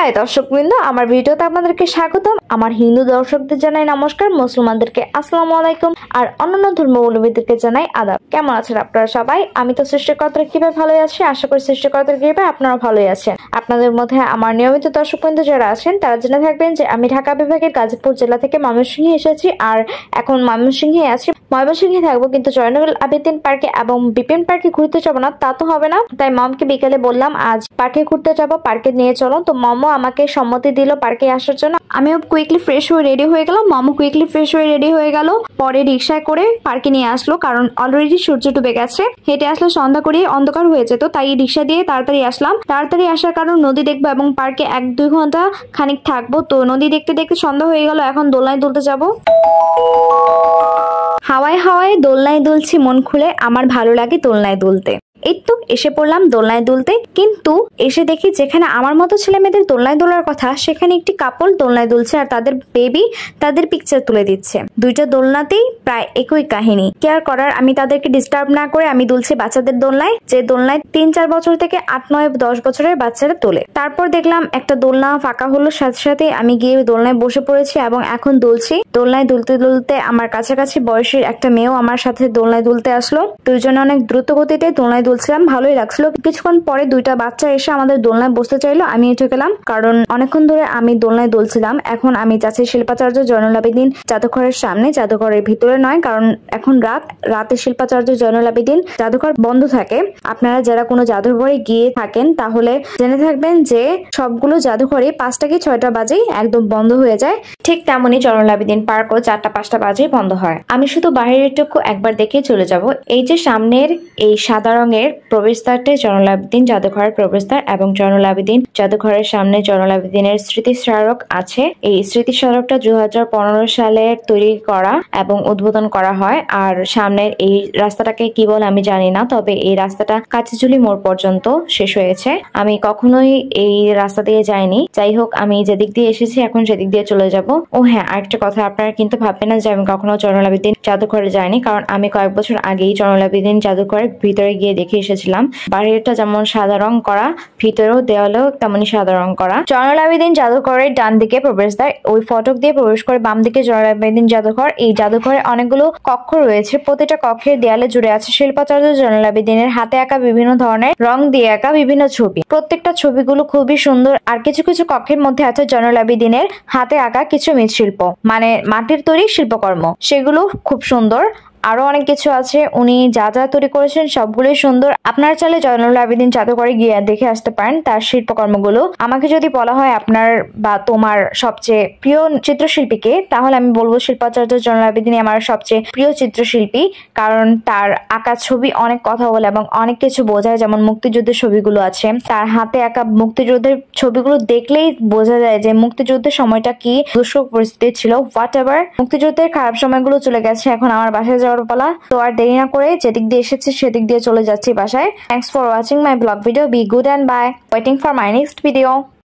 High দর্শকবৃন্দ, আমার ভিডিওতে আপনাদেরকে স্বাগতম। আমার হিন্দু দর্শকদের জানাই নমস্কার, মুসলমানদেরকে আসসালামু আলাইকুম, আর অন্যান্য ধর্মাবলম্বীদেরকে জানাই আদাব। কেমন আছেন আপনারা সবাই? আমি তো সৃষ্টিকর্তার কৃপায় ভালোই আছি, আশা করি সৃষ্টিকর্তার কৃপায় আপনারা ভালোই আছেন। আপনাদের মধ্যে আমার নিয়মিত দর্শকবৃন্দ যারা আছেন তারা জেনে থাকবেন যে আমি ঢাকা বিভাগের গাজীপুর জেলা থেকে ময়মনসিংহে এসেছি, আর এখন ময়মনসিংহে আছি। ময়মনসিংহে থাকবো, কিন্তু জয়নুল আবেদিন পার্কে এবং বিপিন পার্কে ঘুরতে যাবো না, তা তো হবে না। তাই মমকে বিকেলে বললাম আজ পার্কে ঘুরতে যাবো, পার্কে নিয়ে চলো। তো মমও আমাকে সম্মতি দিল পার্কে আসার জন্য। আমিও কুইকলি ফ্রেশ হয়ে রেডি হয়ে গেলাম, মমও কুইকলি ফ্রেশ হয়ে রেডি হয়ে গেল। পরে রিক্সায় করে পার্কে নিয়ে আসলো, কারণ অলরেডি সূর্য ডুবে গেছে। হেঁটে আসলে সন্ধ্যা করিয়ে অন্ধকার হয়ে যেত, তাই রিক্সা দিয়ে তাড়াতাড়ি আসলাম। তাড়াতাড়ি আসার কারণ নদী দেখবো এবং পার্কে 1-2 ঘন্টা খানিক থাকবো। তো নদী দেখতে দেখতে সন্ধ্যা হয়ে গেল, এখন দোলনায় দুলতে যাবো। হাওয়ায় হাওয়ায় দোলনায় দুলছি মন খুলে, আমার ভালো লাগে দোলনায় দুলতে। এই তো এসে পড়লাম দোলনায় দুলতে, কিন্তু এসে দেখি যেখানে আমার মতো ছেলে মেয়েদের দোলনায় দোলার কথা, সেখানে একটি কাপল দোলনায় দুলছে আর তাদের বেবি তাদের পিকচার তুলে দিচ্ছে। দুইটা দোলনাতেই প্রায় একই কাহিনী। কেয়ার করার আমি তাদেরকে ডিস্টার্ব না করে আমি দুলছি বাচ্চাদের দোলনায়, যে দোলনায় 3-4 বছর থেকে 8-9-10 বছরের বাচ্চারা তোলে। তারপর দেখলাম একটা দোলনা ফাঁকা হলো, সাথে সাথে আমি গিয়ে দোলনায় বসে পড়েছি এবং এখন দুলছি। দোলনায় দুলতে দুলতে আমার কাছাকাছি বয়সের একটা মেয়েও আমার সাথে দোলনায় দুলতে আসলো। দুইজনে অনেক দ্রুত গতিতে দোলনায় দুলছিলাম, ভালোই লাগছিল। কিছুক্ষণ পরে দুইটা বাচ্চা এসে আমাদের দোলনায় বসতে চাইলো, আমি উঠে গেলাম, কারণ অনেকক্ষণ ধরে আমি দোলনায় দুলছিলাম। এখন আমি যাচ্ছি শিল্পাচার্য জয়নুল আবেদিন জাদুঘরের সামনে, জাদুঘরের ভিতরে নয়, কারণ এখন রাতে শিল্পাচার্য জয়নুল আবেদিন জাদুঘর বন্ধ থাকে। আপনারা যারা কোনো জাদুঘরে গিয়ে থাকেন তাহলে জেনে থাকবেন যে সবগুলো জাদুঘরে 5টা কি 6টা বাজেই একদম বন্ধ হয়ে যায়। ঠিক তেমনই জয়নুল আবেদিন পার্কও 4টা-5টা বাজেই বন্ধ হয়। আমি শুধু বাইরের টুকু একবার দেখে চলে যাব। এই যে সামনের এই সাদা রঙের প্রবেশদ্বারটি জয়নুল আবেদিন জাদুঘরের প্রবেশদ্বার, এবং জয়নুল আবেদিন জাদুঘরের সামনে জয়নুল আবেদিনের স্মৃতি স্মারক আছে। এই স্মৃতি স্মারকটা 2015 সালে তৈরি করা এবং উদ্বোধন করা হয়। আর সামনের এই রাস্তাটাকে কি বলে আমি জানি না, তবে এই রাস্তাটা কাচিঝুলি মোড় পর্যন্ত শেষ হয়েছে। আমি কখনোই এই রাস্তা দিয়ে যাইনি। যাই হোক, আমি যেদিক দিয়ে এসেছি এখন সেদিক দিয়ে চলে যাব। ও হ্যাঁ, আরেকটা কথা, আপনারা কিন্তু ভাববেন না যে আমি কখনো জয়নুল আবেদিন জাদুঘরে যাইনি, কারণ আমি কয়েক বছর আগেই জয়নুল আবেদিন জাদুঘরের ভিতরে গিয়ে দেখে এসেছিলাম। বাইরেটা যেমন সাদা রং করা, ভিতরেও দেওয়ালেও তেমনই সাদা রং করা। জয়নুল আবেদিন জাদুঘরের ডান দিকে প্রবেশদ্বার, ওই ফটক দিয়ে প্রবেশ করে বাম দিকে জয়নুল আবেদিন জাদুঘর। এই জাদুঘরে অনেকগুলো কক্ষ রয়েছে, প্রতিটা কক্ষের দেয়ালে জুড়ে আছে শিল্পাচার্য জয়নুল আবেদিনের হাতে আঁকা বিভিন্ন ধরনের রং দিয়ে আঁকা বিভিন্ন ছবি। প্রত্যেকটা ছবিগুলো খুবই সুন্দর। আর কিছু কিছু কক্ষের মধ্যে আছে জয়নুল আবেদিনের হাতে আঁকা কিছু মৃৎশিল্প, মানে মাটির তৈরি শিল্পকর্ম, সেগুলো খুব সুন্দর। আরো অনেক কিছু আছে, উনি যা যা তৈরি করেছেন সবগুলোই সুন্দর। আপনারা চাইলে জয়নুল আবেদিন জাদুঘরে গিয়ে দেখে আসতে পারেন তার শিল্পকর্মগুলো। আমাকে যদি বলা হয় আপনার বা তোমার সবচেয়ে প্রিয় চিত্রশিল্পীকে, তাহলে আমি বলবো শিল্পাচার্য জয়নুল আবেদিন আমার সবচেয়ে প্রিয় চিত্রশিল্পী, কারণ তার আঁকা ছবি অনেক কথা বলে এবং অনেক কিছু বোঝায়। যেমন মুক্তিযুদ্ধের ছবিগুলো আছে, তার হাতে আঁকা মুক্তিযুদ্ধের ছবিগুলো দেখলেই বোঝা যায় যে মুক্তিযুদ্ধের সময়টা কি দুষ্কর পরিস্থিতি ছিল। হোয়াট এভার, মুক্তিযুদ্ধের খারাপ সময়গুলো চলে গেছে, এখন আমার বাসায় পালা। তো আর দেরি না করে যেদিক দিয়ে এসেছি সেদিক দিয়ে চলে যাচ্ছি বাসায়। Thanks for watching my vlog video. Be good and bye. Waiting for my next video.